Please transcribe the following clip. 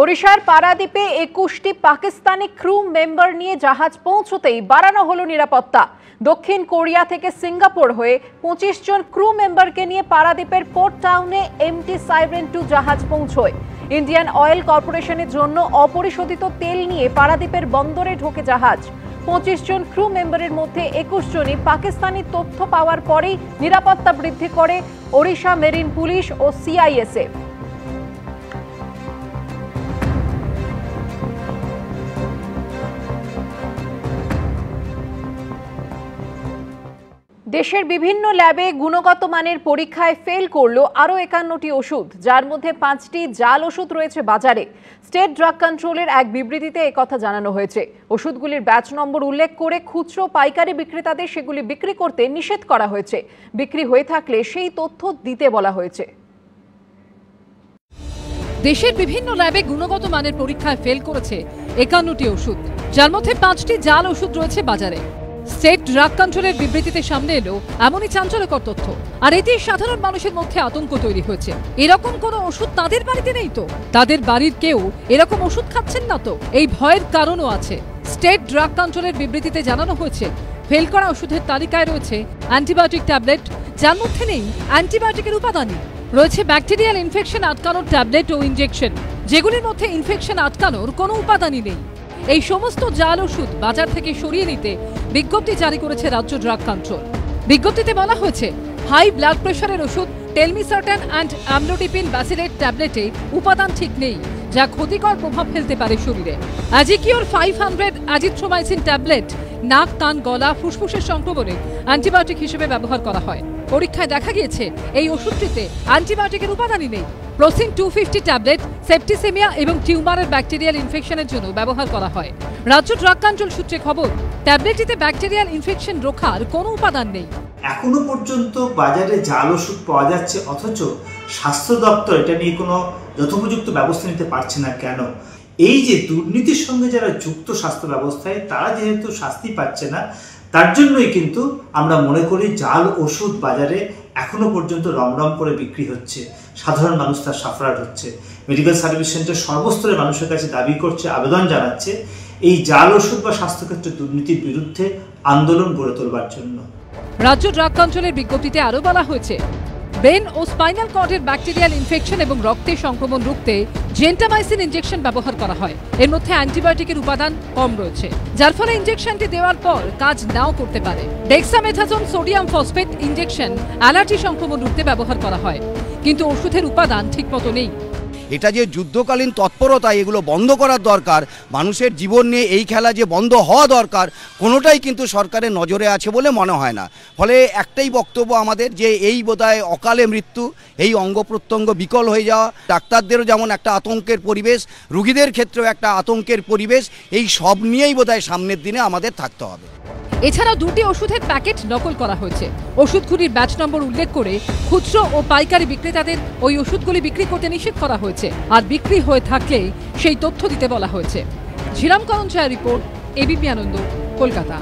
ওড়িশার পারাদ্বীপে 21টি Pakistani crew member নিয়ে জাহাজ পৌঁছতেই বাড়ানো হলো নিরাপত্তা। দক্ষিণ কোরিয়া থেকে সিঙ্গাপুর হয়ে 25 জন ক্রু মেম্বারকে নিয়ে পারাদ্বীপের পোর্ট টাউনে এমটি সাইরেন 2 জাহাজ পৌঁছয়। ইন্ডিয়ান অয়েল কর্পোরেশনের জন্য অপরিশোধিত তেল নিয়ে পারাদ্বীপের বন্দরে ঢোকে জাহাজ। 25 জন ক্রু মেম্বারের মধ্যে 21 জনই পাকিস্তানি তথ্য পাওয়ার পরেই নিরাপত্তা বৃদ্ধি করে ওড়িশা মেরিন পুলিশ ও সিআইএসএফ। দেশের বিভিন্ন ল্যাবে গুণগত মানের পরীক্ষায় ফেল করলো আরও 51টি ওষুধ, যার মধ্যে 5টি জাল ওষুধ রয়েছে বাজারে। স্টেট ড্রাগ কন্ট্রোলের এক বিবৃতিতে একথা জানানো হয়েছে। ওষুধগুলির ব্যাচ নম্বর উল্লেখ করে খুচরো পাইকারি বিক্রেতাদের সেগুলি বিক্রি করতে নিষেধ করা হয়েছে। বিক্রি হয়ে থাকলে সেই তথ্য দিতে বলা হয়েছে। দেশের বিভিন্ন ল্যাবে গুণগত মানের পরীক্ষায় ফেল করেছে 51টি ওষুধ, যার মধ্যে 5টি জাল ওষুধ রয়েছে বাজারে। স্টেট ড্রাগ কন্ট্রোলের বিবৃতিতে সামনে এলো এমনই চাঞ্চল্যকর তথ্য, আর এতে সাধারণ মানুষের মধ্যে আতঙ্ক তৈরি হয়েছে। এরকম কোনো ওষুধ তাদের বাড়িতে নেই তো? তাদের বাড়ির কেউ এরকম ওষুধ খাচ্ছেন না তো? এই ভয়ের কারণও আছে। স্টেট ড্রাগ কন্ট্রোলের বিবৃতিতে জানানো হয়েছে, ফেল করা ওষুধের তালিকায় রয়েছে অ্যান্টিবায়োটিক ট্যাবলেট, যার মধ্যে নেই অ্যান্টিবায়োটিকের উপাদানই। রয়েছে ব্যাকটেরিয়াল ইনফেকশন আটকানোর ট্যাবলেট ও ইনজেকশন, যেগুলির মধ্যে ইনফেকশন আটকানোর কোনো উপাদানই নেই। এই সমস্ত জাল ওষুধ বাজার থেকে সরিয়ে নিতে বিজ্ঞপ্তি জারি করেছে রাজ্য ড্রাগ কন্ট্রোল। বিজ্ঞপ্তিতে বলা হয়েছে, হাই ব্লাড প্রেশারের ওষুধ টেলমিসার্টান অ্যান্ড অ্যামলোডিপিন ব্যাসিলেট ট্যাবলেটে উপাদান ঠিক নেই, যা ক্ষতিকর প্রভাব ফেলতে পারে শরীরে। অ্যাজিকিওর 500 অ্যাজিথ্রোমাইসিন ট্যাবলেট নাক, কান, গলা, ফুসফুসের সংক্রমণে অ্যান্টিবায়োটিক হিসেবে ব্যবহার করা হয়। পরীক্ষায় দেখা গিয়েছে এই ওষুধটিতে অ্যান্টিবায়োটিকের উপাদানই নেই। প্রোসিন 250 ট্যাবলেট সেপ্টিসেমিয়া এবং টিউমারের ব্যাকটেরিয়াল ইনফেকশনের জন্য ব্যবহার করা হয়। রাজ্য ড্রাগ কন্ট্রোল সূত্রে খবর, ট্যাবলেটটিতে ব্যাকটেরিয়াল ইনফেকশন রোখার কোনো উপাদান নেই। এখনো পর্যন্ত বাজারে জাল ওষুধ পাওয়া যাচ্ছে, অথচ স্বাস্থ্য দপ্তর এটা নিয়ে কোনো যথোপযুক্ত ব্যবস্থা নিতে পারছে না কেন? এই যে দুর্নীতির সঙ্গে যারা যুক্ত স্বাস্থ্য ব্যবস্থায়, তারা যেহেতু শাস্তি পাচ্ছে না, তার জন্যই কিন্তু আমরা মনে করি জাল ওষুধ বাজারে এখনো পর্যন্ত রমরম করে বিক্রি হচ্ছে, সাধারণ মানুষ তার সাফার হচ্ছে। মেডিকেল সার্ভিস সেন্টার সর্বস্তরের মানুষের কাছে দাবি করছে, আবেদন জানাচ্ছে এই জাল ওষুধ বা স্বাস্থ্যক্ষেত্রে দুর্নীতির বিরুদ্ধে আন্দোলন গড়ে তোলবার জন্য। রাজ্য ড্রাগ কন্ট্রোলের বিজ্ঞপ্তিতে আরও বলা হয়েছে, ব্রেন ও স্পাইনাল কর্ডের ব্যাকটেরিয়াল ইনফেকশন এবং রক্তের সংক্রমণ রুখতে জেন্টামাইসিন ইনজেকশন ব্যবহার করা হয়। এর মধ্যে অ্যান্টিবায়োটিকের উপাদান কম রয়েছে, যার ফলে ইনজেকশনটি দেওয়ার পর কাজ নাও করতে পারে। ডেক্সামেথাজোন সোডিয়াম ফসফেট ইনজেকশন অ্যালার্জি সংক্রমণ রুখতে ব্যবহার করা হয়, কিন্তু ওষুধের উপাদান ঠিকমতো নেই। এটা যে যুদ্ধকালীন তৎপরতা, এগুলো বন্ধ করার দরকার। মানুষের জীবন নিয়ে এই খেলা যে বন্ধ হওয়া দরকার, কোনোটাই কিন্তু সরকারের নজরে আছে বলে মনে হয় না। ফলে একটাই বক্তব্য আমাদের, যে এই বোধহয় অকালে মৃত্যু, এই অঙ্গ প্রত্যঙ্গ বিকল হয়ে যাওয়া, ডাক্তারদেরও যেমন একটা আতঙ্কের পরিবেশ, রুগীদের ক্ষেত্রেও একটা আতঙ্কের পরিবেশ, এই সব নিয়েই বোধহয় সামনের দিনে আমাদের থাকতে হবে। এছাড়াও 2টি ওষুধের প্যাকেট নকল করা হয়েছে। ওষুধগুলির ব্যাচ নম্বর উল্লেখ করে খুচরো ও পাইকারি বিক্রেতাদের ওই ওষুধগুলি বিক্রি করতে নিষেধ করা হয়েছে, আর বিক্রি হয়ে থাকলে সেই তথ্য দিতে বলা হয়েছে। ঝিরাম করঞ্চায় রিপোর্ট, এবিপি আনন্দ, কলকাতা।